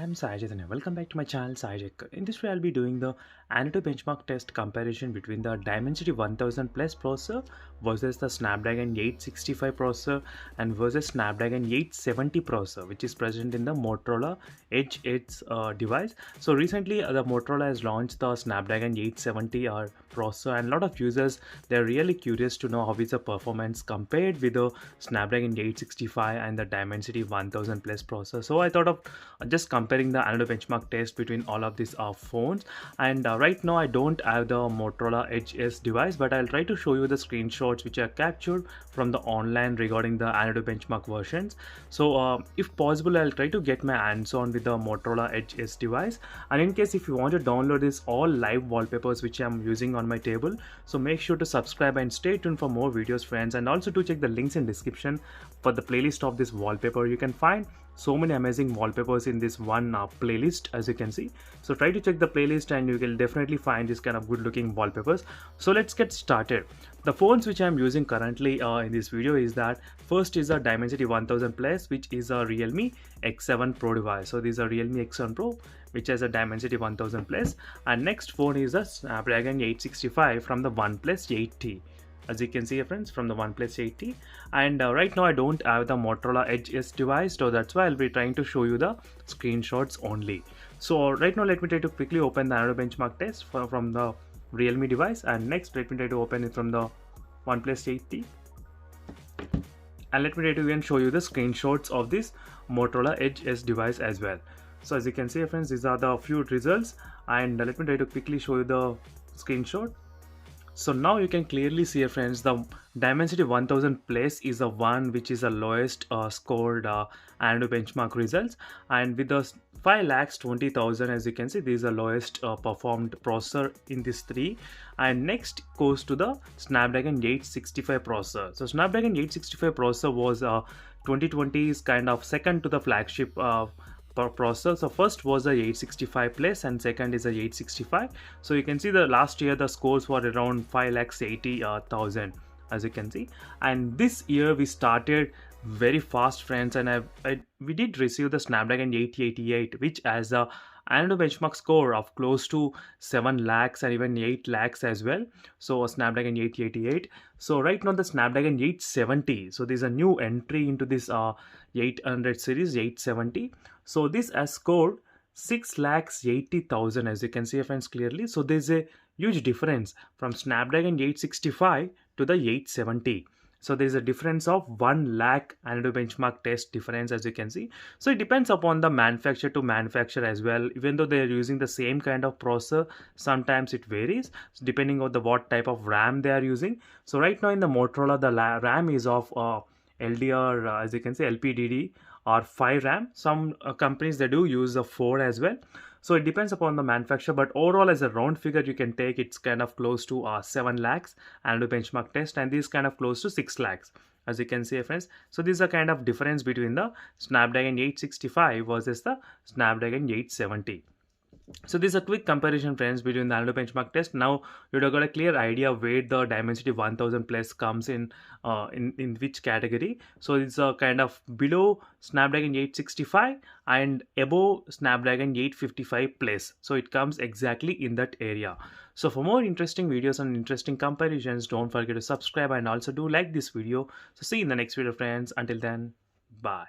I'm Sajid and welcome back to my channel Sajid. In this video I'll be doing the Antutu benchmark test comparison between the Dimensity 1000 Plus processor versus the Snapdragon 865 processor and versus Snapdragon 870 processor, which is present in the Motorola Edge 8 device. So recently the Motorola has launched the Snapdragon 870 processor, and a lot of users, they're really curious to know how is the performance compared with the Snapdragon 865 and the Dimensity 1000 Plus processor. So I thought of just comparing the Antutu benchmark test between all of these phones. And right now I don't have the Motorola Edge S device, but I'll try to show you the screenshots which are captured from the online regarding the Antutu benchmark versions. So if possible, I'll try to get my hands on with the Motorola Edge S device. And in case if you want to download this all live wallpapers which I'm using on my table, so make sure to subscribe and stay tuned for more videos, friends, and also to check the links in description for the playlist of this wallpaper. You can find so many amazing wallpapers in this one playlist, as you can see. So try to check the playlist and you will definitely find this kind of good looking wallpapers. So let's get started. The phones which I'm using currently in this video is that first is a Dimensity 1000 Plus, which is a Realme X7 Pro device. So this is a Realme X7 Pro which has a Dimensity 1000 Plus, and next phone is a Snapdragon 865 from the OnePlus 8T. As you can see, friends, from the OnePlus 8T. And right now I don't have the Motorola Edge S device, so that's why I'll be trying to show you the screenshots only. So right now let me try to quickly open the Antutu benchmark test from the Realme device, and next let me try to open it from the OnePlus 8T. And let me try to again show you the screenshots of this Motorola Edge S device as well. So as you can see, friends, these are the few results, and let me try to quickly show you the screenshot. So now you can clearly see, friends, the Dimensity 1000 Plus is the one which is the lowest scored Antutu benchmark results, and with the 5,20,000, as you can see, this is the lowest performed processor in this three. And next goes to the Snapdragon 865 processor. So Snapdragon 865 processor was 2020's kind of second to the flagship processor. So first was the 865 Plus and second is the 865. So you can see the last year the scores were around 5,80,000, as you can see. And this year we started very fast, friends, and we did receive the Snapdragon 888, which has a Antutu benchmark score of close to 7 lakhs and even 8 lakhs as well. So Snapdragon 888. So right now the Snapdragon 870. So there's a new entry into this 800 series 870. So this has scored 6,80,000, as you can see, friends, clearly. So there's a huge difference from Snapdragon 865 to the 870. So there is a difference of 1 lakh Antutu benchmark test difference, as you can see. So it depends upon the manufacturer to manufacturer as well. Even though they are using the same kind of processor, sometimes it varies depending on the what type of RAM they are using. So right now in the Motorola, the RAM is of LDR, as you can see, LPDD or 5 RAM. Some companies, they do use a 4 as well. So it depends upon the manufacturer, but overall as a round figure you can take, it's kind of close to 7 lakhs and the benchmark test, and this is kind of close to 6 lakhs, as you can see, friends. So this is a kind of difference between the Snapdragon 865 versus the Snapdragon 870. So this is a quick comparison, friends, between the Antutu benchmark test. Now you've got a clear idea where the Dimensity 1000 Plus comes in which category. So it's a kind of below Snapdragon 865 and above Snapdragon 855 Plus. So it comes exactly in that area. So for more interesting videos and interesting comparisons, don't forget to subscribe and also do like this video. So see you in the next video, friends. Until then, bye.